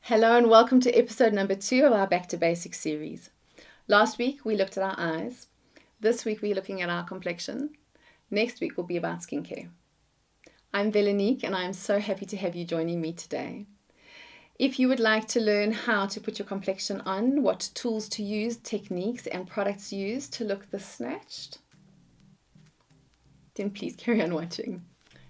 Hello and welcome to episode number 2 of our Back to Basics series. Last week we looked at our eyes. This week we're looking at our complexion. Next week will be about skincare. I'm Velanique and I'm so happy to have you joining me today. If you would like to learn how to put your complexion on, what tools to use, techniques and products used to look this snatched, then please carry on watching.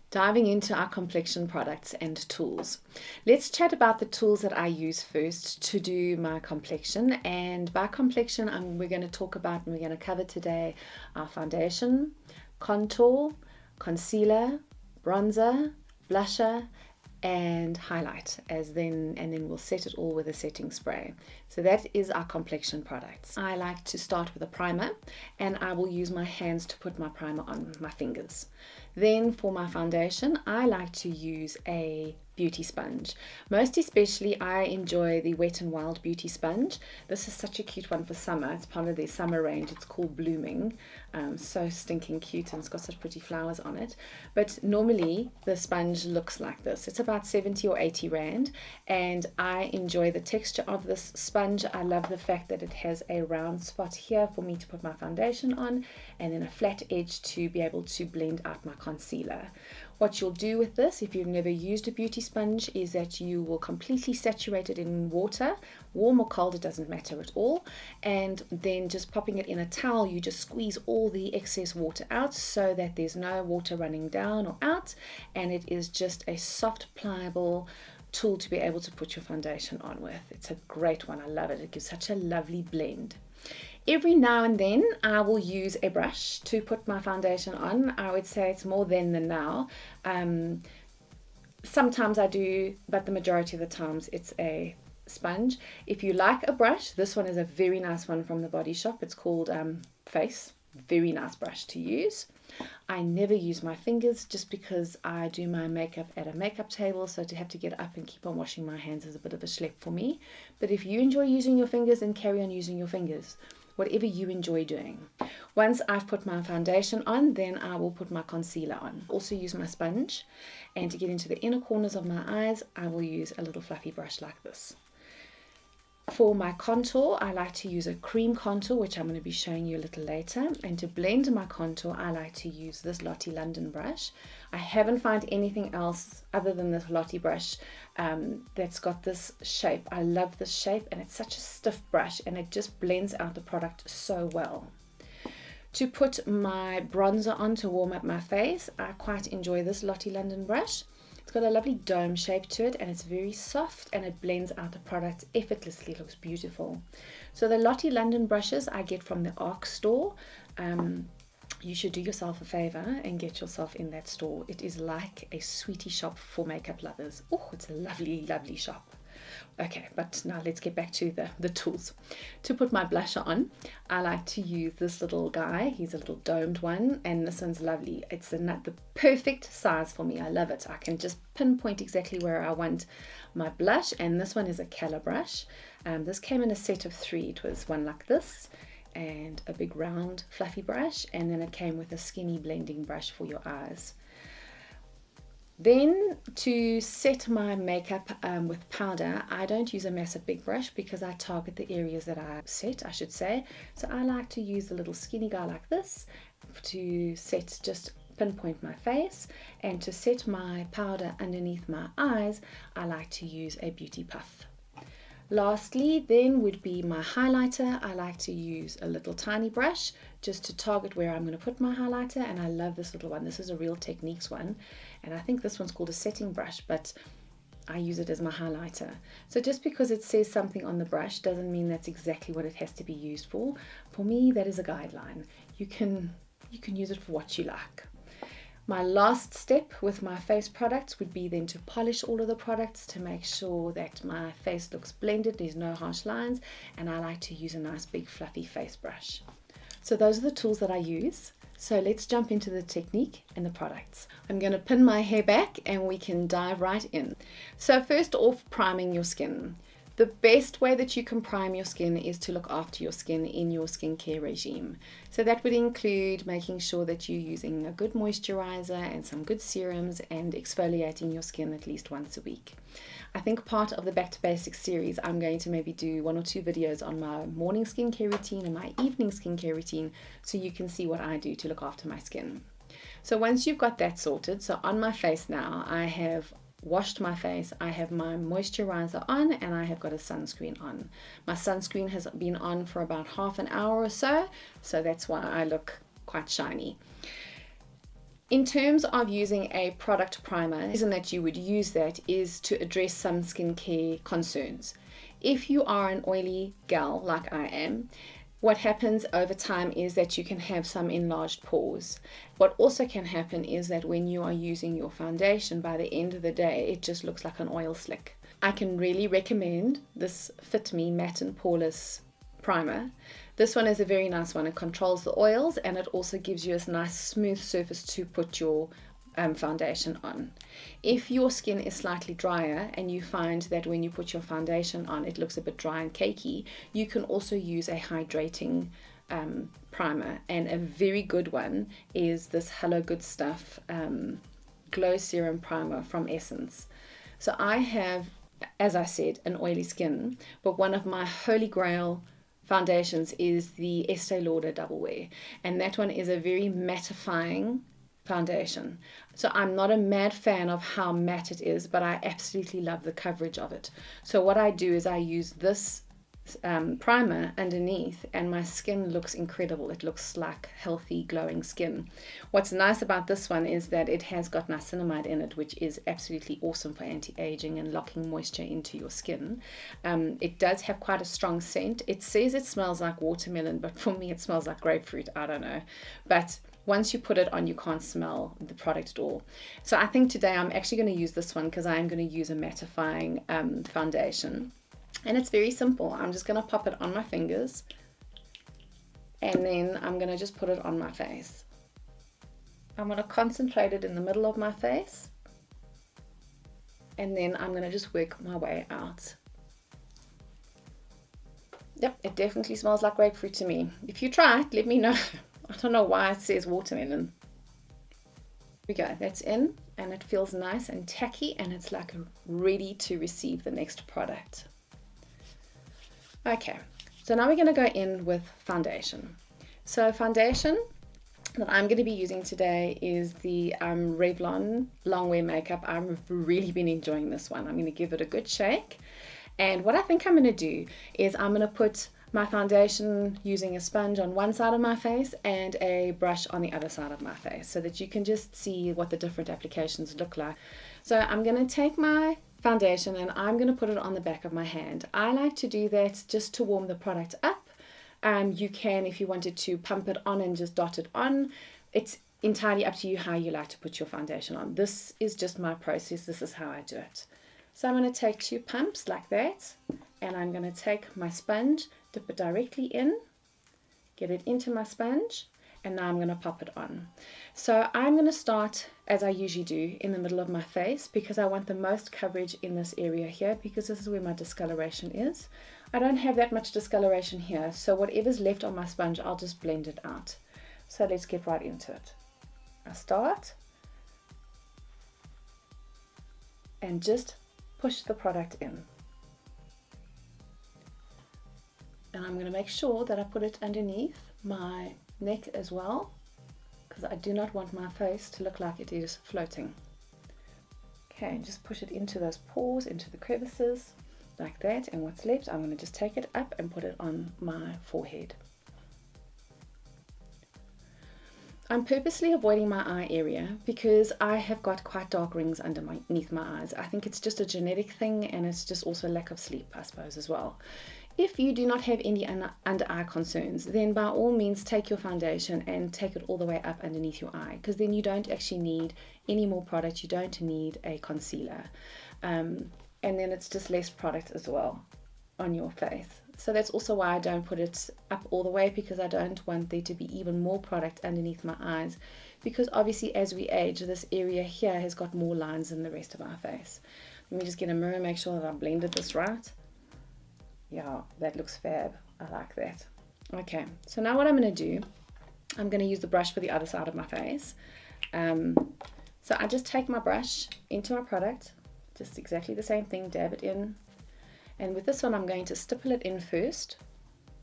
Diving into our complexion products and tools. Let's chat about the tools that I use first to do my complexion. And by complexion, we're going to talk about and we're going to cover today our foundation, contour, concealer, bronzer, blusher, and highlight and then we'll set it all with a setting spray. So that is our complexion products. I like to start with a primer and I will use my hands to put my primer on, my fingers. Then for my foundation, I like to use a beauty sponge. Most especially, I enjoy the Wet n Wild beauty sponge. This is such a cute one for summer. It's part of their summer range. It's called Blooming. So stinking cute and it's got such pretty flowers on it. But normally the sponge looks like this. It's about 70 or 80 rand and I enjoy the texture of this sponge. I love the fact that it has a round spot here for me to put my foundation on and then a flat edge to be able to blend out my concealer. What you'll do with this, if you've never used a beauty sponge, is that you will completely saturate it in water, warm or cold, it doesn't matter at all, and then just popping it in a towel, you just squeeze all the excess water out so that there's no water running down or out, and it is just a soft, pliable tool to be able to put your foundation on with. It's a great one, I love it. It gives such a lovely blend. Every now and then I will use a brush to put my foundation on. I would say it's more then than now. Sometimes I do, but the majority of the times it's a sponge. If you like a brush, this one is a very nice one from the Body Shop. It's called Face. Very nice brush to use. I never use my fingers just because I do my makeup at a makeup table, so to have to get up and keep on washing my hands is a bit of a schlep for me. But if you enjoy using your fingers, then carry on using your fingers. Whatever you enjoy doing. Once I've put my foundation on, then I will put my concealer on. Also use my sponge, and to get into the inner corners of my eyes, I will use a little fluffy brush like this. For my contour, I like to use a cream contour, which I'm going to be showing you a little later. And to blend my contour, I like to use this Lottie London brush. I haven't found anything else other than this Lottie brush that's got this shape. I love this shape and it's such a stiff brush and it just blends out the product so well. To put my bronzer on to warm up my face, I quite enjoy this Lottie London brush. It's got a lovely dome shape to it and it's very soft and it blends out the product effortlessly. It looks beautiful. So the Lottie London brushes I get from the ARC store. You should do yourself a favor and get yourself in that store. It is like a sweetie shop for makeup lovers. Oh, it's a lovely, lovely shop. Okay, but now let's get back to the tools. To put my blusher on, I like to use this little guy. He's a little domed one, and this one's lovely. It's the perfect size for me. I love it. I can just pinpoint exactly where I want my blush, and this one is a Color brush. This came in a set of 3. It was one like this, and a big round fluffy brush, and then it came with a skinny blending brush for your eyes. Then to set my makeup with powder, I don't use a massive big brush because I target the areas that I set, I should say. So I like to use a little skinny guy like this to set, just pinpoint my face, and to set my powder underneath my eyes, I like to use a beauty puff. Lastly then would be my highlighter. I like to use a little tiny brush just to target where I'm going to put my highlighter, and I love this little one. This is a Real Techniques one, and I think this one's called a setting brush, but I use it as my highlighter. So just because it says something on the brush doesn't mean that's exactly what it has to be used for. For me, that is a guideline. You can use it for what you like. My last step with my face products would be then to polish all of the products to make sure that my face looks blended, there's no harsh lines, and I like to use a nice big fluffy face brush. So those are the tools that I use. So let's jump into the technique and the products. I'm going to pin my hair back and we can dive right in. So first off, priming your skin. The best way that you can prime your skin is to look after your skin in your skincare regime. So that would include making sure that you're using a good moisturizer and some good serums and exfoliating your skin at least once a week. I think part of the Back to Basics series, I'm going to maybe do 1 or 2 videos on my morning skincare routine and my evening skincare routine so you can see what I do to look after my skin. So once you've got that sorted, so on my face now, I have washed my face, I have my moisturizer on, and I have got a sunscreen on. My sunscreen has been on for about half an hour or so, so that's why I look quite shiny. In terms of using a product primer, the reason that you would use that is to address some skincare concerns. If you are an oily gal like I am, what happens over time is that you can have some enlarged pores. What also can happen is that when you are using your foundation, by the end of the day, it just looks like an oil slick. I can really recommend this Fit Me Matte and Poreless primer. This one is a very nice one. It controls the oils and it also gives you a nice smooth surface to put your foundation on. If your skin is slightly drier and you find that when you put your foundation on it looks a bit dry and cakey, you can also use a hydrating primer, and a very good one is this Hello Good Stuff Glow Serum Primer from Essence. So I have, as I said, an oily skin, but one of my holy grail foundations is the Estee Lauder Double Wear, and that one is a very mattifying foundation. So I'm not a mad fan of how matte it is, but I absolutely love the coverage of it. So what I do is I use this primer underneath and my skin looks incredible. It looks like healthy glowing skin. What's nice about this one is that it has got niacinamide in it, which is absolutely awesome for anti-aging and locking moisture into your skin. It does have quite a strong scent. It says it smells like watermelon, but for me it smells like grapefruit. I don't know, but once you put it on, you can't smell the product at all. So I think today I'm actually going to use this one because I am going to use a mattifying foundation. And it's very simple. I'm just going to pop it on my fingers and then I'm going to just put it on my face. I'm going to concentrate it in the middle of my face and then I'm going to just work my way out. Yep, it definitely smells like grapefruit to me. If you try it, let me know. I don't know why it says watermelon. Here we go, that's in and it feels nice and tacky and it's like ready to receive the next product. Okay, so now we're going to go in with foundation. So foundation that I'm going to be using today is the Revlon Longwear makeup. I've really been enjoying this one. I'm going to give it a good shake. And what I think I'm going to do is I'm going to put my foundation using a sponge on one side of my face and a brush on the other side of my face so that you can just see what the different applications look like. So I'm going to take my foundation and I'm going to put it on the back of my hand. I like to do that just to warm the product up. You can, if you wanted to, pump it on and just dot it on. It's entirely up to you how you like to put your foundation on. This is just my process. This is how I do it. So I'm going to take 2 pumps like that and I'm going to take my sponge, dip it directly in, get it into my sponge, and now I'm going to pop it on. So I'm going to start, as I usually do, in the middle of my face because I want the most coverage in this area here because this is where my discoloration is. I don't have that much discoloration here, so whatever's left on my sponge, I'll just blend it out. So let's get right into it. I start and just push the product in. And I'm going to make sure that I put it underneath my neck as well because I do not want my face to look like it is floating. Okay, just push it into those pores, into the crevices like that, and what's left I'm going to just take it up and put it on my forehead. I'm purposely avoiding my eye area because I have got quite dark rings underneath my eyes. I think it's just a genetic thing and it's just also lack of sleep, I suppose, as well. If you do not have any under eye concerns, then by all means take your foundation and take it all the way up underneath your eye because then you don't actually need any more product. You don't need a concealer. And then it's just less product as well on your face. So that's also why I don't put it up all the way because I don't want there to be even more product underneath my eyes because obviously as we age, this area here has got more lines than the rest of our face. Let me just get a mirror, make sure that I blended this right. Yeah, that looks fab. I like that. Okay, so now what I'm going to do, I'm going to use the brush for the other side of my face. So I just take my brush into my product, just exactly the same thing, dab it in. And with this one, I'm going to stipple it in first.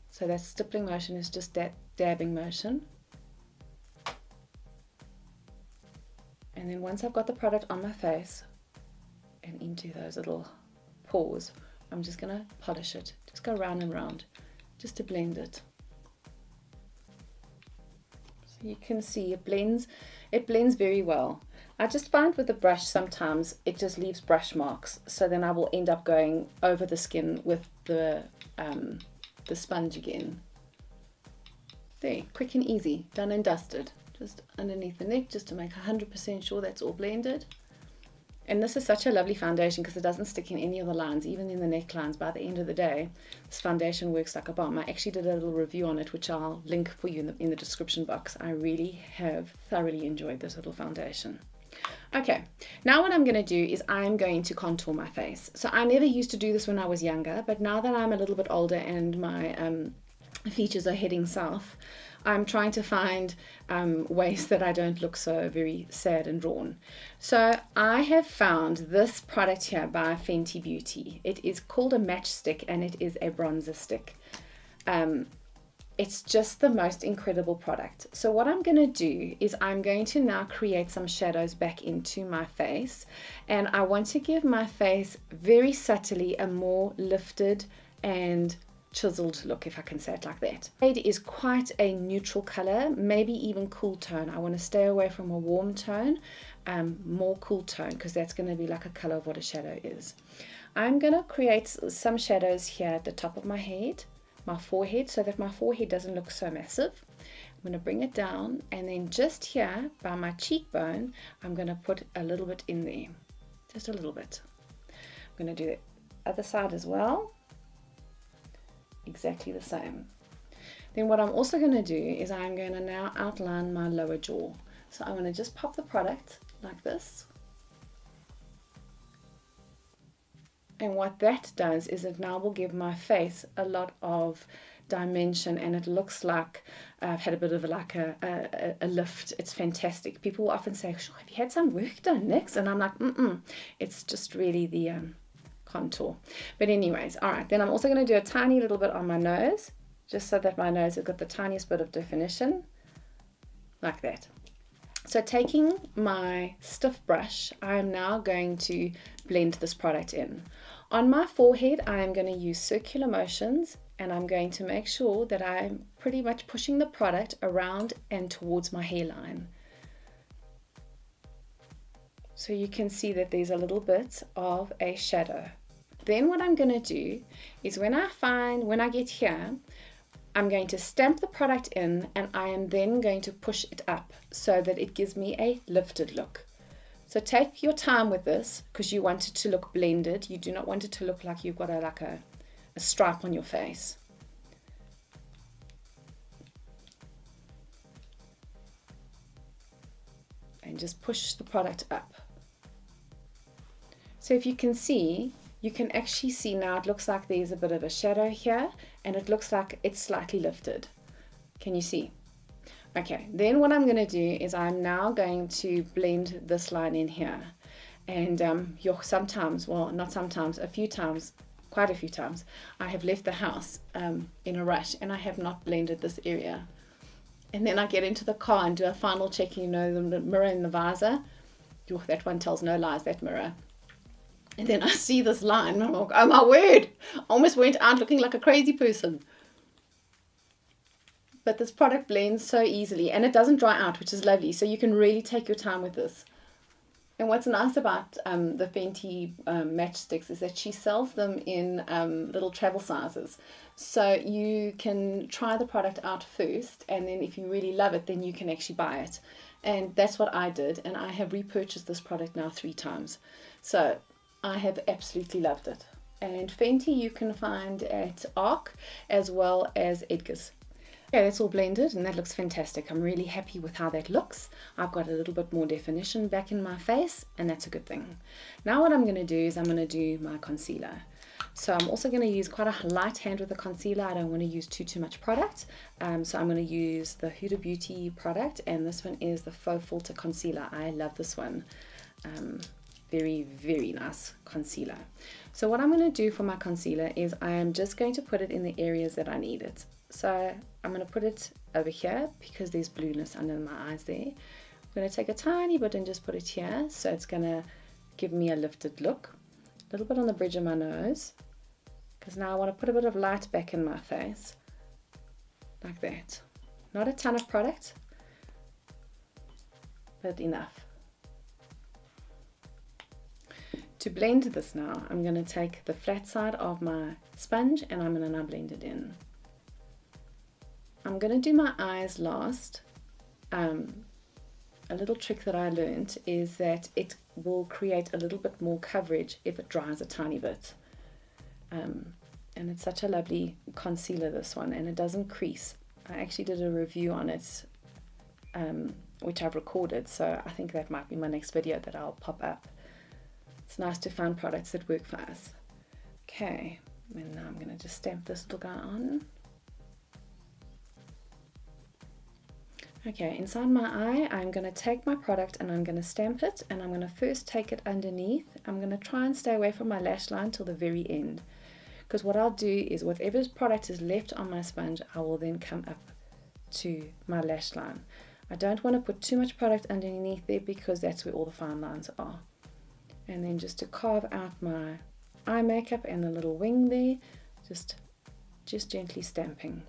So that stippling motion is just that dabbing motion. And then once I've got the product on my face and into those little pores, I'm just going to polish it. Just go round and round, just to blend it. So you can see it blends very well. I just find with the brush sometimes it just leaves brush marks, so then I will end up going over the skin with the sponge again. There, quick and easy, done and dusted. Just underneath the neck, just to make 100% sure that's all blended. And this is such a lovely foundation because it doesn't stick in any of the lines, even in the necklines. By the end of the day, this foundation works like a bomb. I actually did a little review on it, which I'll link for you in the description box. I really have thoroughly enjoyed this little foundation. Okay, now what I'm going to do is I'm going to contour my face. So I never used to do this when I was younger, but now that I'm a little bit older and my features are heading south, I'm trying to find ways that I don't look so very sad and drawn. So I have found this product here by Fenty Beauty. It is called a matchstick and it is a bronzer stick. It's just the most incredible product. So what I'm going to do is I'm going to now create some shadows back into my face, and I want to give my face very subtly a more lifted and chiseled look, if I can say it like that. It is quite a neutral color, maybe even cool tone. I want to stay away from a warm tone, more cool tone, because that's going to be like a color of what a shadow is. I'm going to create some shadows here at the top of my head, my forehead, so that my forehead doesn't look so massive. I'm going to bring it down, and then just here by my cheekbone, I'm going to put a little bit in there, just a little bit. I'm going to do the other side as well. Exactly the same. Then what I'm also going to do is I'm going to now outline my lower jaw. So I'm going to just pop the product like this. And what that does is it now will give my face a lot of dimension, and it looks like I've had a bit of a lift. It's fantastic. People will often say, sure, have you had some work done next? And I'm like, it's just really the contour. But anyways, all right, then I'm also going to do a tiny little bit on my nose, just so that my nose has got the tiniest bit of definition, like that. So taking my stiff brush, I am now going to blend this product in. On my forehead, I am going to use circular motions, and I'm going to make sure that I'm pretty much pushing the product around and towards my hairline. So you can see that there's a little bit of a shadow. Then what I'm going to do is when I get here, I'm going to stamp the product in, and I am then going to push it up so that it gives me a lifted look. So take your time with this, because you want it to look blended. You do not want it to look like you've got a stripe on your face. And just push the product up. So if you can see, you can actually see now it looks like there's a bit of a shadow here, and it looks like it's slightly lifted. Can you see? Okay, then what I'm going to do is I'm now going to blend this line in here. And sometimes, well, not sometimes, a few times, quite a few times, I have left the house in a rush, and I have not blended this area. And then I get into the car and do a final check, you know, the mirror in the visor. That one tells no lies, that mirror. And then I see this line, and I'm like, oh my word, almost went out looking like a crazy person. But this product blends so easily, and it doesn't dry out, which is lovely. So you can really take your time with this. And what's nice about the Fenty MatchStix is that she sells them in little travel sizes. So you can try the product out first, and then if you really love it, then you can actually buy it. And that's what I did, and I have repurchased this product now 3 times. So I have absolutely loved it. And Fenty you can find at ARC as well as Edgar's. Okay, that's all blended, and that looks fantastic. I'm really happy with how that looks. I've got a little bit more definition back in my face, and that's a good thing. Now what I'm going to do is I'm going to do my concealer. So I'm also going to use quite a light hand with the concealer. I don't want to use too much product. So I'm going to use the Huda Beauty product, and this one is the Faux Filter Concealer. I love this one. Very, very nice concealer. So what I'm going to do for my concealer is I am just going to put it in the areas that I need it. So I'm going to put it over here because there's blueness under my eyes there. I'm going to take a tiny bit and just put it here, so it's going to give me a lifted look. A little bit on the bridge of my nose, because now I want to put a bit of light back in my face, like that. Not a ton of product, but enough. To blend this now, I'm going to take the flat side of my sponge and I'm going to now blend it in. I'm going to do my eyes last. A little trick that I learned is that it will create a little bit more coverage if it dries a tiny bit. And it's such a lovely concealer, this one, and it doesn't crease. I actually did a review on it, which I've recorded, so I think that might be my next video that I'll pop up. It's nice to find products that work for us. Okay, and now I'm going to just stamp this little guy on. Okay, inside my eye, I'm going to take my product and I'm going to stamp it, and I'm going to first take it underneath. I'm going to try and stay away from my lash line till the very end, because what I'll do is whatever product is left on my sponge, I will then come up to my lash line. I don't want to put too much product underneath there because that's where all the fine lines are. And then just to carve out my eye makeup and the little wing there, just gently stamping.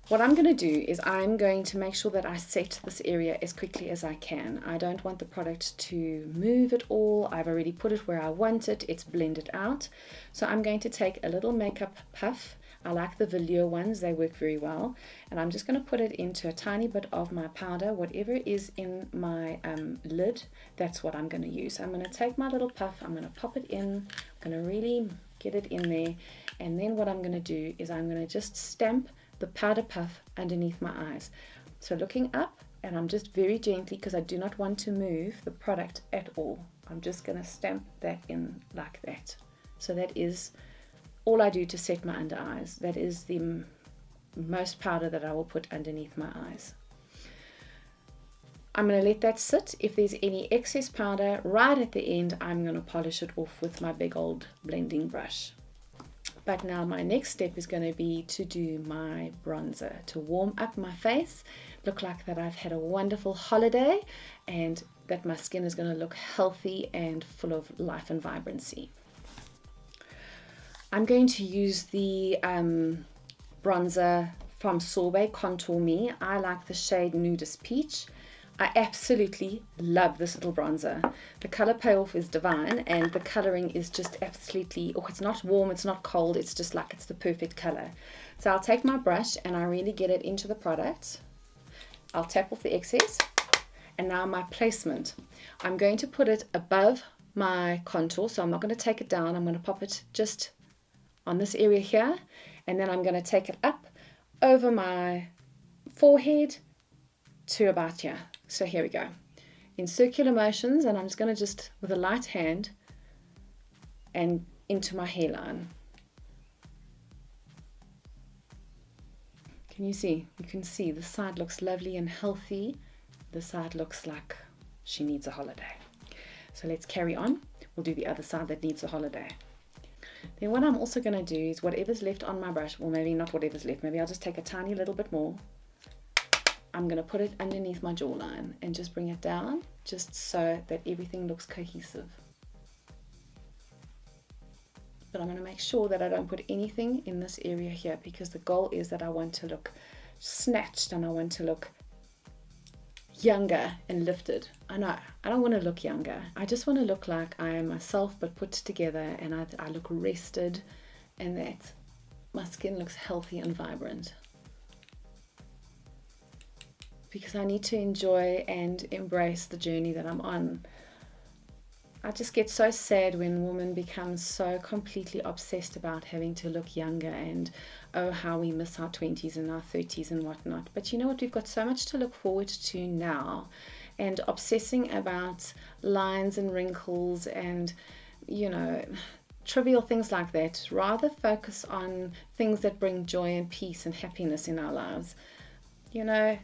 What I'm going to do is I'm going to make sure that I set this area as quickly as I can. I don't want the product to move at all. I've already put it where I want it. It's blended out. So I'm going to take a little makeup puff. I like the velour ones. They work very well. And I'm just going to put it into a tiny bit of my powder. Whatever is in my lid, that's what I'm going to use. So I'm going to take my little puff. I'm going to pop it in. I'm going to really get it in there. And then what I'm going to do is I'm going to just stamp the powder puff underneath my eyes. So looking up, and I'm just very gently, because I do not want to move the product at all. I'm just going to stamp that in like that. So that is all I do to set my under eyes. That is the most powder that I will put underneath my eyes. I'm going to let that sit. If there's any excess powder right at the end, I'm going to polish it off with my big old blending brush. But now my next step is going to be to do my bronzer, to warm up my face, look like that I've had a wonderful holiday, and that my skin is going to look healthy and full of life and vibrancy. I'm going to use the bronzer from Sorbet Contour Me. I like the shade Nudist Peach. I absolutely love this little bronzer. The color payoff is divine, and the coloring is just absolutely, oh, it's not warm, it's not cold, it's just like it's the perfect color. So I'll take my brush and I really get it into the product. I'll tap off the excess, and now my placement. I'm going to put it above my contour, so I'm not going to take it down. I'm going to pop it just on this area here, and then I'm going to take it up over my forehead to about here. So here we go, in circular motions, and I'm just going to just with a light hand and into my hairline. Can you see? You can see the side looks lovely and healthy. The side looks like she needs a holiday. So let's carry on. We'll do the other side that needs a holiday. Then what I'm also going to do is whatever's left on my brush, well, maybe not whatever's left, maybe I'll just take a tiny little bit more. I'm going to put it underneath my jawline and just bring it down, just so that everything looks cohesive. But I'm going to make sure that I don't put anything in this area here, because the goal is that I want to look snatched and I want to look younger and lifted. I know, I don't want to look younger. I just want to look like I am myself but put together, and I look rested, and that my skin looks healthy and vibrant. Because I need to enjoy and embrace the journey that I'm on. I just get so sad when women become so completely obsessed about having to look younger, and oh, how we miss our 20s and our 30s and whatnot. But you know what? We've got so much to look forward to now, and obsessing about lines and wrinkles and you know, trivial things like that. Rather focus on things that bring joy and peace and happiness in our lives. You know,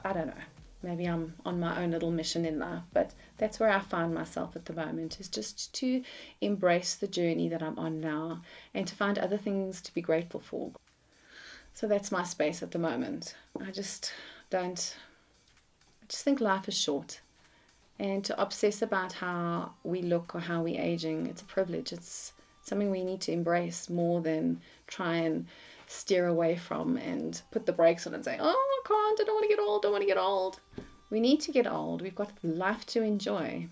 I don't know. Maybe I'm on my own little mission in life, but that's where I find myself at the moment, is just to embrace the journey that I'm on now and to find other things to be grateful for. So that's my space at the moment. I just think life is short. And to obsess about how we look or how we're aging, it's a privilege. It's something we need to embrace more than try and steer away from and put the brakes on and say, oh, I can't, I don't want to get old, don't want to get old. We need to get old. We've got life to enjoy.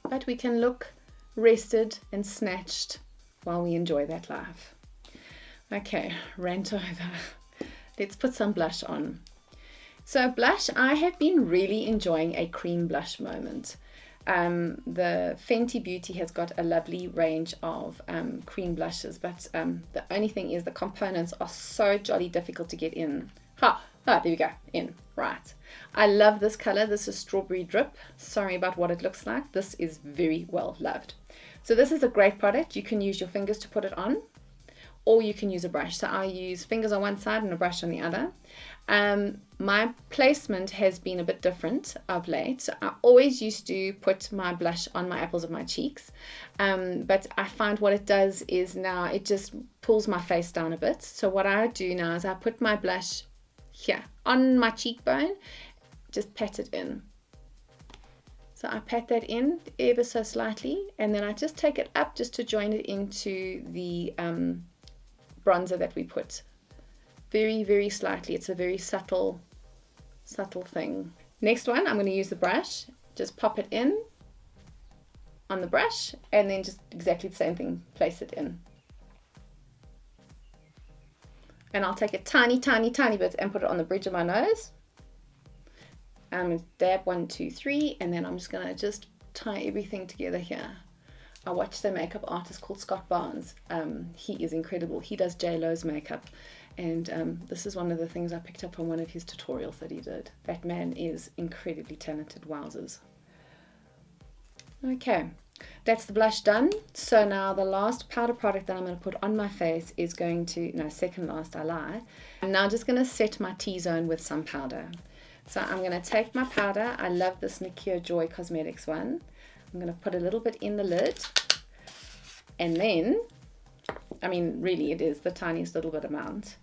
But we can look rested and snatched while we enjoy that life. Okay, rant over. Let's put some blush on. So blush, I have been really enjoying a cream blush moment. The Fenty Beauty has got a lovely range of cream blushes, but the only thing is the components are so jolly difficult to get in. There we go, in, right. I love this color. This is Strawberry Drip. Sorry about what it looks like. This is very well loved. So this is a great product. You can use your fingers to put it on, or you can use a brush. So I use fingers on one side and a brush on the other. My placement has been a bit different of late. So I always used to put my blush on my apples of my cheeks, but I find what it does is now it just pulls my face down a bit. So what I do now is I put my blush here on my cheekbone, just pat it in. So I pat that in ever so slightly, and then I just take it up just to join it into the bronzer that we put. Very, very slightly. It's a very subtle thing. Next one, I'm going to use the brush. Just pop it in on the brush, and then just exactly the same thing, place it in. And I'll take a tiny, tiny, tiny bit and put it on the bridge of my nose. I'm going to dab 1, 2, 3, and then I'm just going to just tie everything together here. I watched a makeup artist called Scott Barnes. He is incredible. He does J-Lo's makeup, and this is one of the things I picked up from one of his tutorials that he did. That man is incredibly talented, wowzers. Okay, that's the blush done. So now the last powder product that I'm going to put on my face is going to, no, second last, I lied. I'm now just going to set my T-zone with some powder. So I'm going to take my powder. I love this Nikkia Joy Cosmetics one. I'm going to put a little bit in the lid, and then, I mean, really it is the tiniest little bit amount.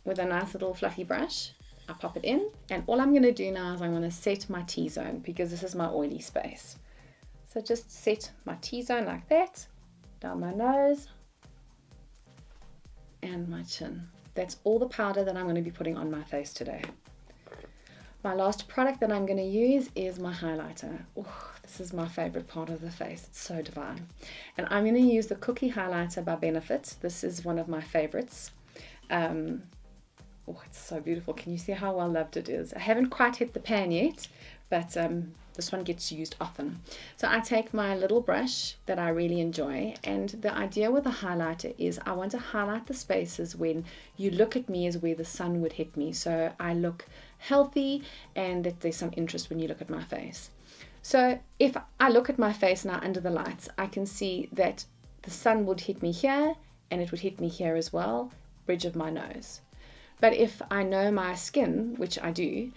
With a nice little fluffy brush, I pop it in, and all I'm going to do now is I'm going to set my T-zone, because this is my oily space. So just set my T-zone like that, down my nose and my chin. That's all the powder that I'm going to be putting on my face today. My last product that I'm going to use is my highlighter. Oh, this is my favorite part of the face. It's so divine. And I'm going to use the Cookie Highlighter by Benefit. This is one of my favorites. Oh, it's so beautiful. Can you see how well loved it is? I haven't quite hit the pan yet, but this one gets used often. So I take my little brush that I really enjoy, and the idea with a highlighter is I want to highlight the spaces when you look at me as where the sun would hit me, so I look healthy and that there's some interest when you look at my face. So if I look at my face now under the lights, I can see that the sun would hit me here and it would hit me here as well, bridge of my nose. But if I know my skin, which I do,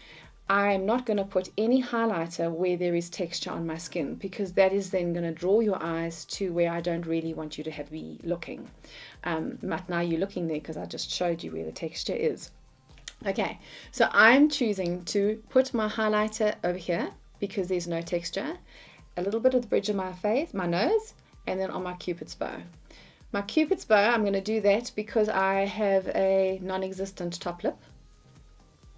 I'm not going to put any highlighter where there is texture on my skin, because that is then going to draw your eyes to where I don't really want you to have me looking. But now you're looking there because I just showed you where the texture is. Okay, so I'm choosing to put my highlighter over here because there's no texture, a little bit of the bridge of my face, my nose, and then on my Cupid's bow. My Cupid's bow, I'm going to do that because I have a non-existent top lip.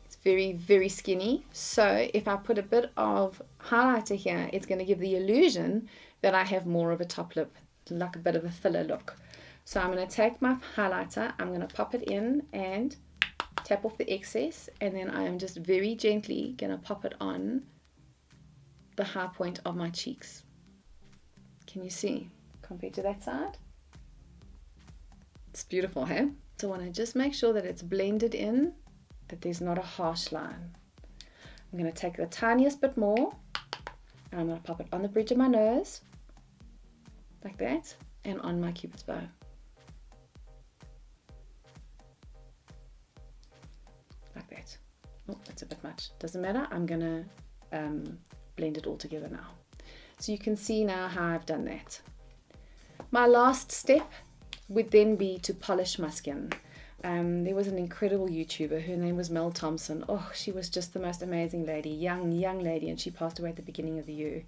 It's very, very skinny. So if I put a bit of highlighter here, it's going to give the illusion that I have more of a top lip, like a bit of a filler look. So I'm going to take my highlighter, I'm going to pop it in and tap off the excess, and then I am just very gently going to pop it on the high point of my cheeks. Can you see compared to that side? It's beautiful, hey? So I want to just make sure that it's blended in, that there's not a harsh line. I'm going to take the tiniest bit more, and I'm going to pop it on the bridge of my nose, like that, and on my Cupid's bow. Like that. Oh, that's a bit much. Doesn't matter. I'm gonna blend it all together now. So you can see now how I've done that. My last step would then be to polish my skin. There was an incredible YouTuber, her name was Mel Thompson. Oh, she was just the most amazing lady, young lady, and she passed away at the beginning of the year.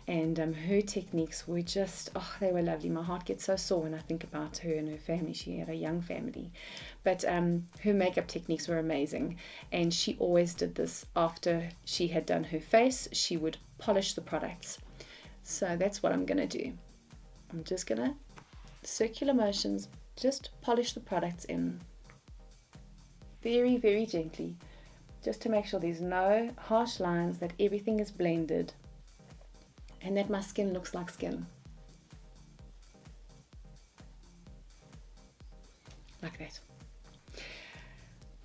And her techniques were just, oh, they were lovely. My heart gets so sore when I think about her and her family. She had a young family. But her makeup techniques were amazing. And she always did this after she had done her face. She would polish the products. So that's what I'm going to do. I'm just going to, circular motions, just polish the products in. Very, very gently. Just to make sure there's no harsh lines, that everything is blended. And that my skin looks like skin. Like that.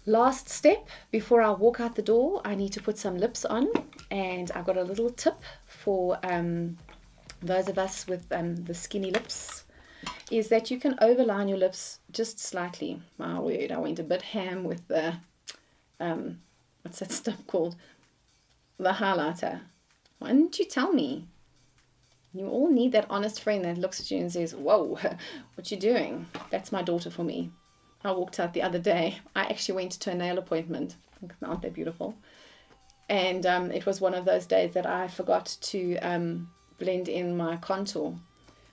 Last step, before I walk out the door, I need to put some lips on. And I've got a little tip for those of us with the skinny lips, is that you can overline your lips just slightly. My word, I went a bit ham with the, what's that stuff called? The highlighter. Why didn't you tell me? You all need that honest friend that looks at you and says, whoa, what you doing? That's my daughter for me. I walked out the other day. I actually went to a nail appointment. Aren't they beautiful? And it was one of those days that I forgot to blend in my contour.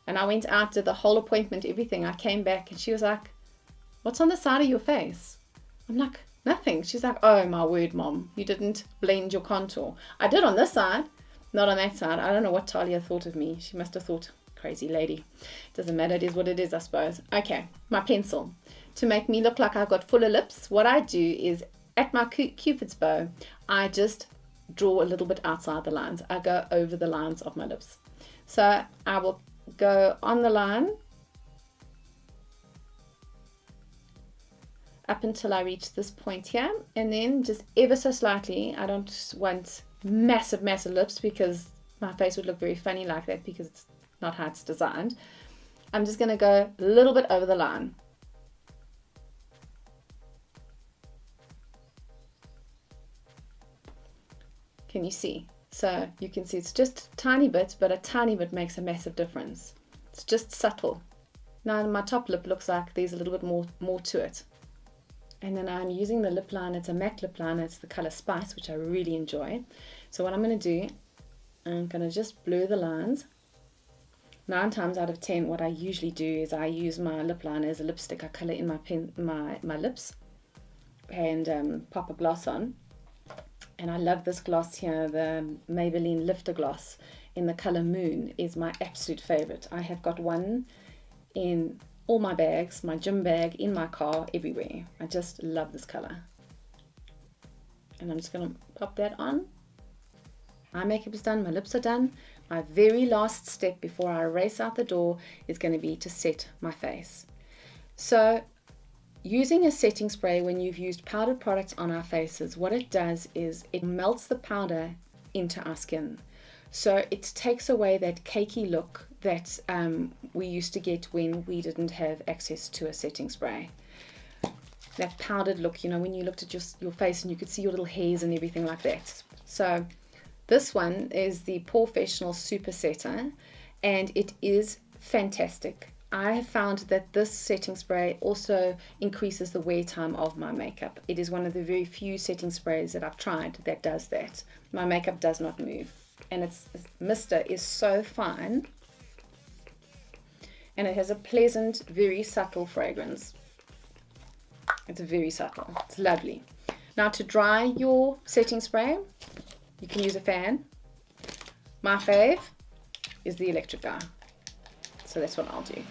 And I went out, did the whole appointment, everything. I came back and she was like, what's on the side of your face? I'm like, nothing. She's like, oh my word, Mom, you didn't blend your contour. I did on this side, not on that side. I don't know what Talia thought of me. She must have thought, crazy lady. Doesn't matter, it is what it is, I suppose. Okay, my pencil. To make me look like I've got fuller lips, what I do is, at my Cupid's bow, I just draw a little bit outside the lines. I go over the lines of my lips. So I will go on the line up until I reach this point here, and then just ever so slightly. I don't want massive lips because my face would look very funny like that, because it's not how it's designed. I'm just going to go a little bit over the line. Can you see? So you can see it's just a tiny bit, but a tiny bit makes a massive difference. It's just subtle. Now my top lip looks like there's a little bit more to it. And then I'm using the lip liner. It's a MAC lip liner. It's the color Spice, which I really enjoy. So what I'm going to do, I'm going to just blur the lines. 9 times out of 10, what I usually do is I use my lip liner as a lipstick. I color in my lips and pop a gloss on. And I love this gloss here, the Maybelline Lifter Gloss in the color Moon is my absolute favorite. I have got one in all my bags, my gym bag, in my car, everywhere. I just love this color. And I'm just going to pop that on. My makeup is done, my lips are done. My very last step before I race out the door is going to be to set my face. So using a setting spray when you've used powdered products on our faces, what it does is it melts the powder into our skin. So it takes away that cakey look that we used to get when we didn't have access to a setting spray. That powdered look, you know, when you looked at your face and you could see your little hairs and everything like that. So this one is the Professional Super Setter, and it is fantastic. I have found that this setting spray also increases the wear time of my makeup. It is one of the very few setting sprays that I've tried that does that. My makeup does not move. And its mister is so fine. And it has a pleasant, very subtle fragrance. It's very subtle. It's lovely. Now to dry your setting spray, you can use a fan. My fave is the electric guy. So that's what I'll do.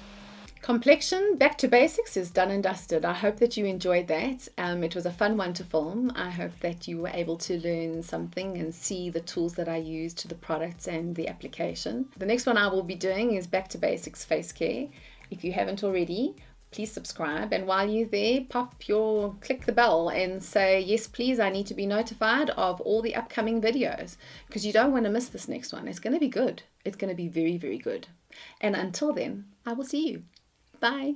Complexion, back to basics, is done and dusted. I hope that you enjoyed that. It was a fun one to film. I hope that you were able to learn something and see the tools that I use to the products and the application. The next one I will be doing is back to basics face care. If you haven't already, please subscribe, and while you're there, click the bell and say, yes please, I need to be notified of all the upcoming videos, because you don't want to miss this next one. It's going to be good. It's going to be very, very good. And until then, I will see you. Bye.